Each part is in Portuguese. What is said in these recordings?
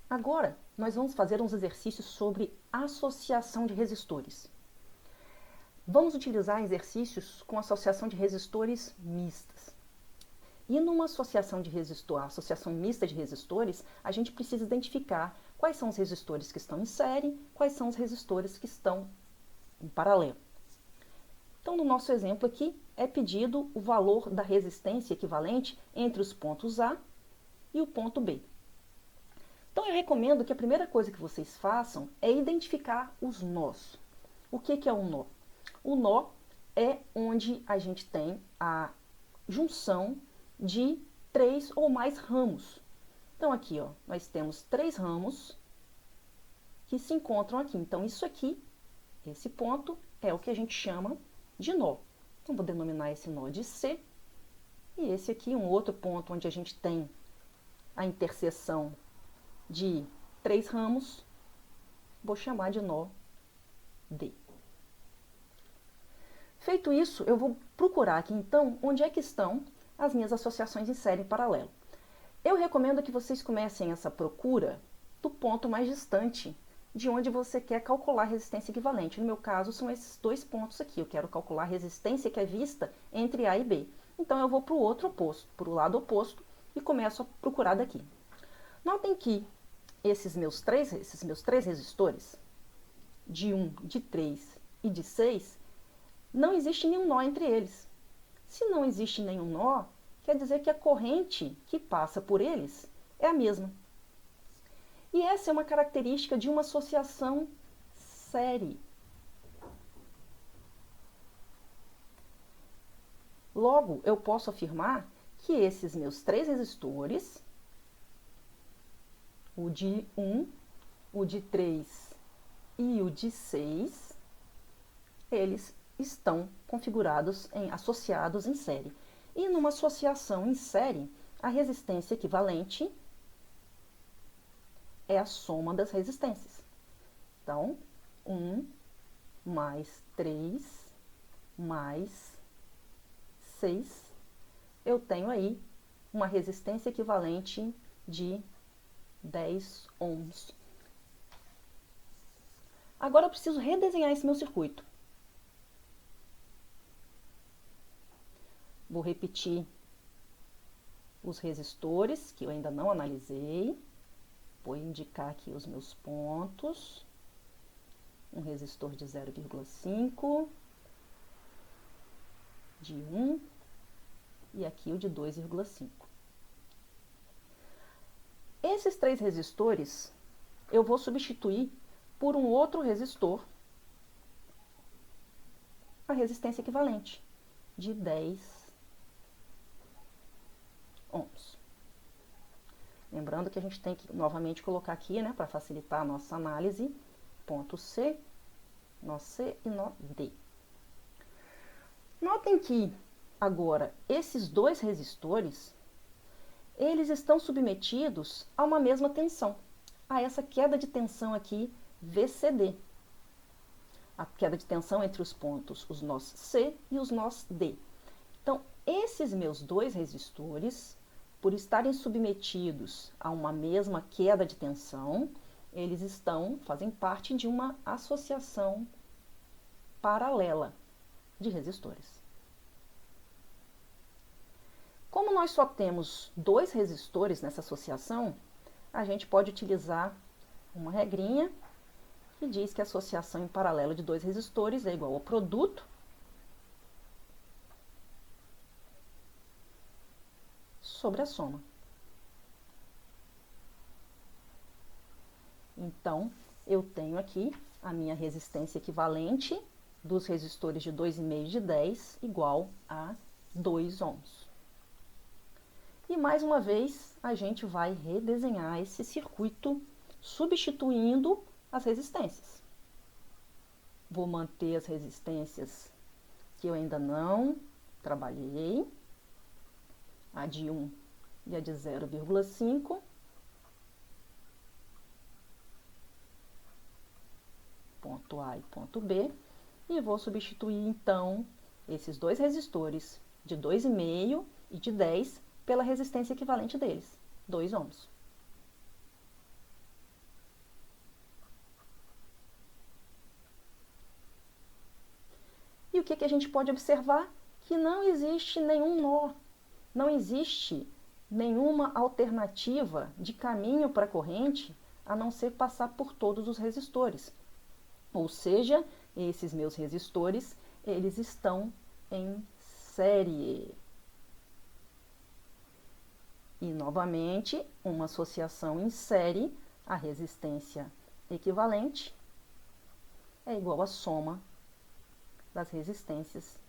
Agora, nós vamos fazer uns exercícios sobre associação de resistores. Vamos utilizar exercícios com associação de resistores mistas. E numa associação mista de resistores, a gente precisa identificar quais são os resistores que estão em série, quais são os resistores que estão em paralelo. Então, no nosso exemplo aqui, é pedido o valor da resistência equivalente entre os pontos A e o ponto B. Então, eu recomendo que a primeira coisa que vocês façam é identificar os nós. O que é um nó? O nó é onde a gente tem a junção de 3 ou mais ramos. Então, aqui, ó, nós temos 3 ramos que se encontram aqui. Então, isso aqui, esse ponto, é o que a gente chama de nó. Então, vou denominar esse nó de C. E esse aqui, um outro ponto onde a gente tem a interseção de 3 ramos, vou chamar de nó D. Feito isso, eu vou procurar aqui, então, onde é que estão as minhas associações em série em paralelo. Eu recomendo que vocês comecem essa procura do ponto mais distante de onde você quer calcular a resistência equivalente. No meu caso, são esses 2 pontos aqui. Eu quero calcular a resistência que é vista entre A e B. Então, eu vou para o outro oposto, para o lado oposto, e começo a procurar daqui. Notem que esses meus três resistores, de 1, de 3 e de 6, não existe nenhum nó entre eles. Se não existe nenhum nó, quer dizer que a corrente que passa por eles é a mesma. E essa é uma característica de uma associação série. Logo, eu posso afirmar que esses meus 3 resistores, o de 1, o de 3 e o de 6, eles estão configurados, associados em série. E numa associação em série, a resistência equivalente é a soma das resistências. Então, 1 mais 3 mais 6, eu tenho aí uma resistência equivalente de 10 ohms. Agora eu preciso redesenhar esse meu circuito. Vou repetir os resistores, que eu ainda não analisei. Vou indicar aqui os meus pontos. Um resistor de 0,5, de 1 e aqui o de 2,5. Esses 3 resistores eu vou substituir por um outro resistor, a resistência equivalente, de 10 ohms. Lembrando que a gente tem que novamente colocar aqui, né, para facilitar a nossa análise, ponto C, nó C e nó D. Notem que, agora, esses 2 resistores, eles estão submetidos a uma mesma tensão, a essa queda de tensão aqui, VCD. A queda de tensão entre os pontos, os nós C e os nós D. Então, esses meus 2 resistores, por estarem submetidos a uma mesma queda de tensão, eles fazem parte de uma associação paralela de resistores. Como nós só temos 2 resistores nessa associação, a gente pode utilizar uma regrinha que diz que a associação em paralelo de 2 resistores é igual ao produto sobre a soma. Então, eu tenho aqui a minha resistência equivalente dos resistores de 2,5 e de 10 igual a 2 ohms. E mais uma vez, a gente vai redesenhar esse circuito substituindo as resistências. Vou manter as resistências que eu ainda não trabalhei, a de 1 e a de 0,5. Ponto A e ponto B. E vou substituir, então, esses 2 resistores de 2,5 e de 10 pela resistência equivalente deles, 2 ohms. que a gente pode observar? Que não existe nenhum nó, não existe nenhuma alternativa de caminho para a corrente a não ser passar por todos os resistores. Ou seja, esses meus resistores, eles estão em série. E, novamente, uma associação em série, a resistência equivalente é igual à soma das resistências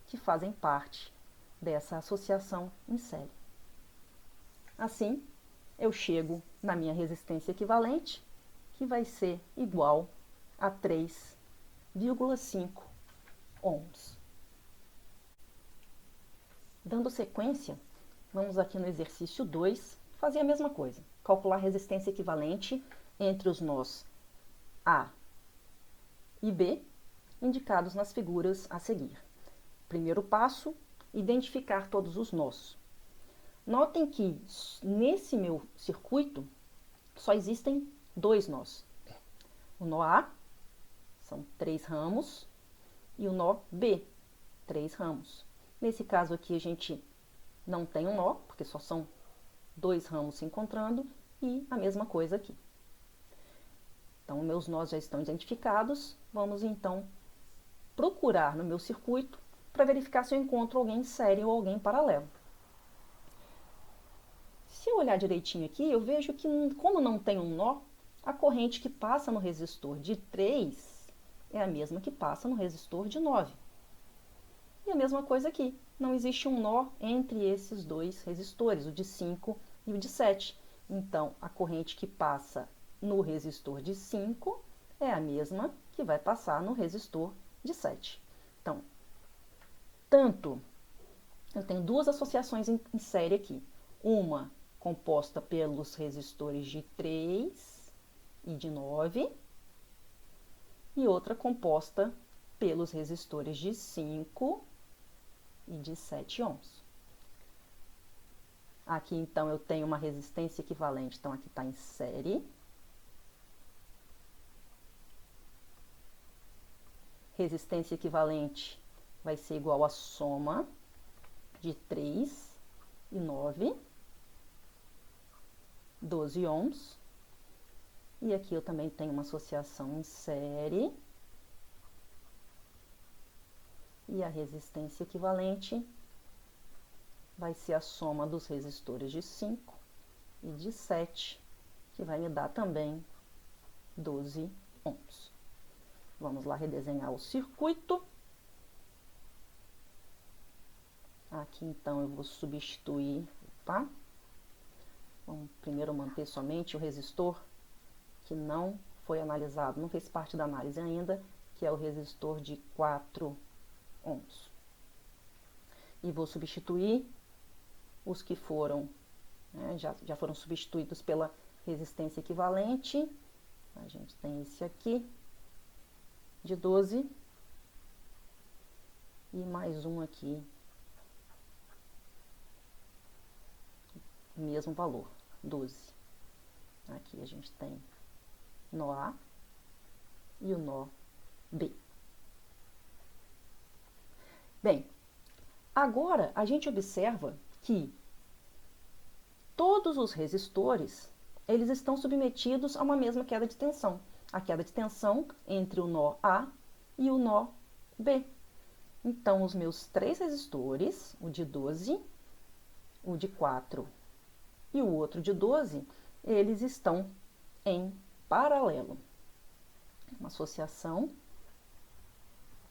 que fazem parte dessa associação em série. Assim, eu chego na minha resistência equivalente, que vai ser igual a 3,5 ohms. Dando sequência, vamos aqui no exercício 2, fazer a mesma coisa. Calcular a resistência equivalente entre os nós A e B, indicados nas figuras a seguir. Primeiro passo, identificar todos os nós. Notem que nesse meu circuito só existem 2 nós. O nó A são 3 ramos e o nó B, 3 ramos. Nesse caso aqui a gente não tem um nó, porque só são 2 ramos se encontrando, e a mesma coisa aqui. Então, meus nós já estão identificados. Vamos então procurar no meu circuito para verificar se eu encontro alguém em série ou alguém em paralelo. Se eu olhar direitinho aqui, eu vejo que, como não tem um nó, a corrente que passa no resistor de 3 é a mesma que passa no resistor de 9. E a mesma coisa aqui, não existe um nó entre esses dois resistores, o de 5 e o de 7. Então, a corrente que passa no resistor de 5 é a mesma que vai passar no resistor de 7. Então, eu tenho 2 associações em série aqui. Uma composta pelos resistores de 3 e de 9, e outra composta pelos resistores de 5 e de 7 ohms. Aqui, então, eu tenho uma resistência equivalente. Então, aqui está em série. Resistência equivalente vai ser igual à soma de 3 e 9, 12 ohms. E aqui eu também tenho uma associação em série. E a resistência equivalente vai ser a soma dos resistores de 5 e de 7, que vai me dar também 12 ohms. Vamos lá redesenhar o circuito. Aqui, então, eu vou substituir, vamos primeiro manter somente o resistor que não foi analisado, não fez parte da análise ainda, que é o resistor de 4 ohms. E vou substituir os que foram, já foram substituídos pela resistência equivalente. A gente tem esse aqui, de 12, e mais um aqui, mesmo valor, 12. Aqui a gente tem nó A e o nó B. Bem, agora a gente observa que todos os resistores, eles estão submetidos a uma mesma queda de tensão. A queda de tensão entre o nó A e o nó B. Então, os meus 3 resistores, o de 12, o de 4 e o outro de 12, eles estão em paralelo. Uma associação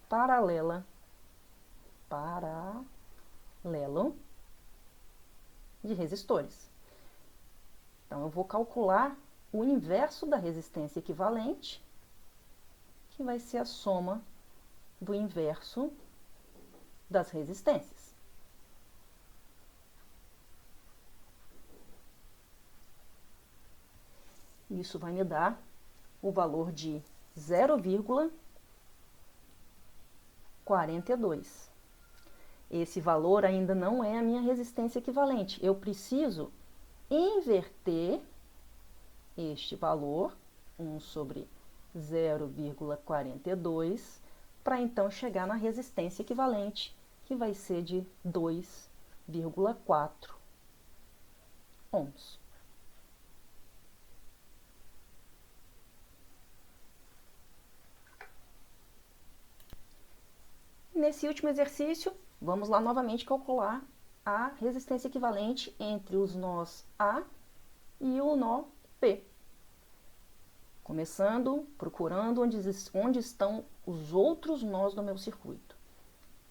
paralelo de resistores. Então, eu vou calcular o inverso da resistência equivalente, que vai ser a soma do inverso das resistências. Isso vai me dar o valor de 0,42. Esse valor ainda não é a minha resistência equivalente. Eu preciso inverter este valor, 1 sobre 0,42, para então chegar na resistência equivalente, que vai ser de 2,4 ohms. Nesse último exercício, vamos lá novamente calcular a resistência equivalente entre os nós A e o nó P. Começando, procurando onde estão os outros nós do meu circuito.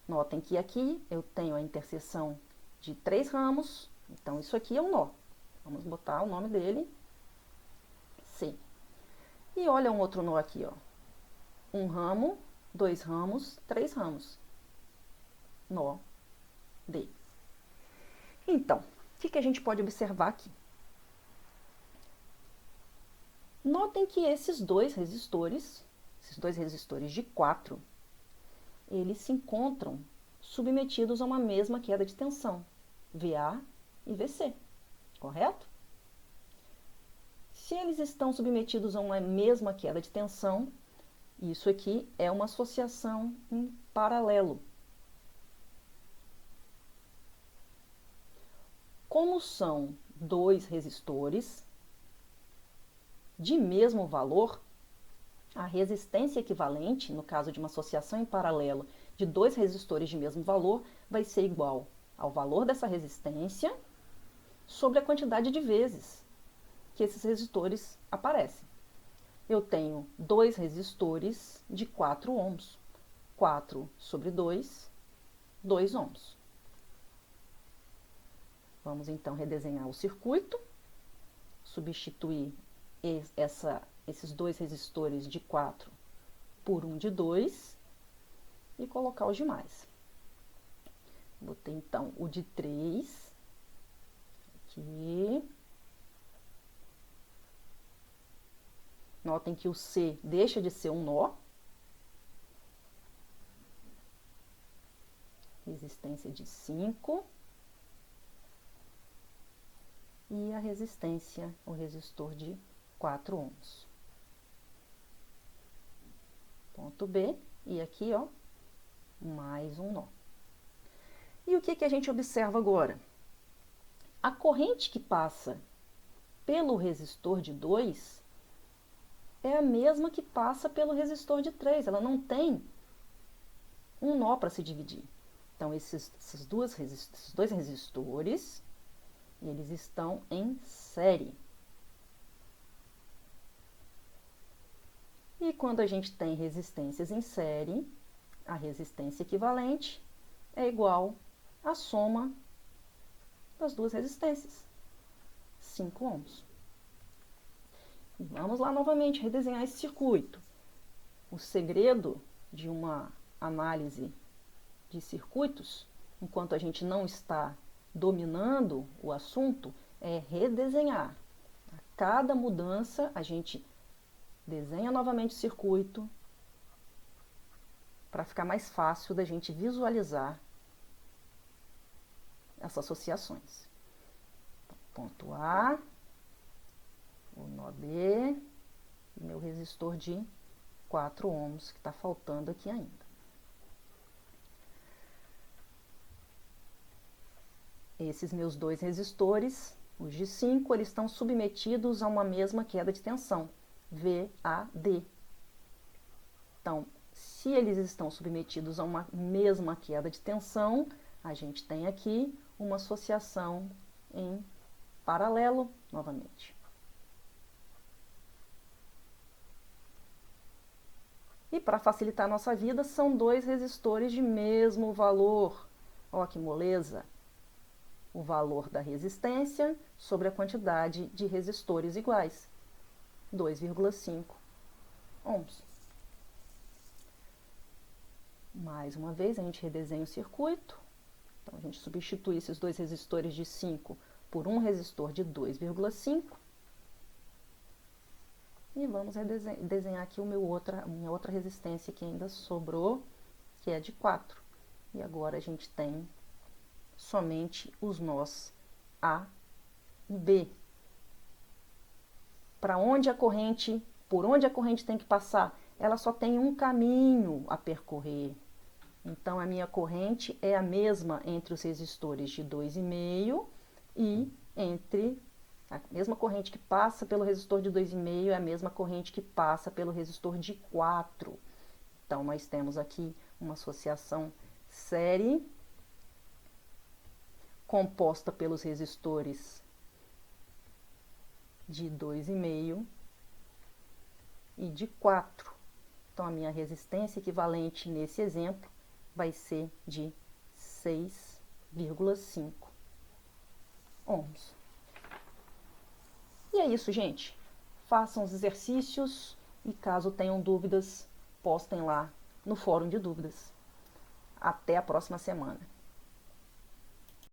Notem que aqui eu tenho a interseção de 3 ramos, então isso aqui é um nó. Vamos botar o nome dele, C. E olha um outro nó aqui, ó. 1 ramo, 2 ramos, 3 ramos. Nó D. Então, o que a gente pode observar aqui? Notem que esses dois resistores de 4, eles se encontram submetidos a uma mesma queda de tensão, VA e VC, correto? Se eles estão submetidos a uma mesma queda de tensão, isso aqui é uma associação em paralelo. Como são dois resistores de mesmo valor, a resistência equivalente, no caso de uma associação em paralelo de dois resistores de mesmo valor, vai ser igual ao valor dessa resistência sobre a quantidade de vezes que esses resistores aparecem. Eu tenho dois resistores de 4 ohms. 4 sobre 2, 2 ohms. Vamos então redesenhar o circuito, substituir esses dois resistores de 4 por um de 2 e colocar os demais. Botei então o de 3 aqui. Notem que o C deixa de ser um nó. Resistência de 5. E a resistência, o resistor de 4 ohms. Ponto B. E aqui, ó, mais um nó. E o que a gente observa agora? A corrente que passa pelo resistor de 2 é a mesma que passa pelo resistor de 3. Ela não tem um nó para se dividir. Então, esses dois resistores, eles estão em série. E quando a gente tem resistências em série, a resistência equivalente é igual à soma das duas resistências, 5 ohms. E vamos lá novamente redesenhar esse circuito. O segredo de uma análise de circuitos, enquanto a gente não está dominando o assunto, é redesenhar. A cada mudança, a gente desenha novamente o circuito para ficar mais fácil da gente visualizar essas associações. Ponto A, o nó B e meu resistor de 4 ohms que está faltando aqui ainda. Esses meus dois resistores, os de 5, eles estão submetidos a uma mesma queda de tensão, VAD. Então, se eles estão submetidos a uma mesma queda de tensão, a gente tem aqui uma associação em paralelo novamente. E para facilitar a nossa vida, são dois resistores de mesmo valor. Ó, que moleza! O valor da resistência sobre a quantidade de resistores iguais, 2,5 ohms. Mais uma vez, a gente redesenha o circuito. Então, a gente substitui esses dois resistores de 5 por um resistor de 2,5. E vamos desenhar aqui minha outra resistência que ainda sobrou, que é de 4. E agora a gente tem somente os nós A e B. Por onde a corrente tem que passar? ela só tem um caminho a percorrer. Então, a minha corrente é a mesma entre os resistores de 2,5 e entre a mesma corrente que passa pelo resistor de 2,5 é a mesma corrente que passa pelo resistor de 4. Então, nós temos aqui uma associação série composta pelos resistores de 2,5 e de 4. Então, a minha resistência equivalente nesse exemplo vai ser de 6,5 ohms. E é isso, gente. Façam os exercícios e caso tenham dúvidas, postem lá no fórum de dúvidas. Até a próxima semana.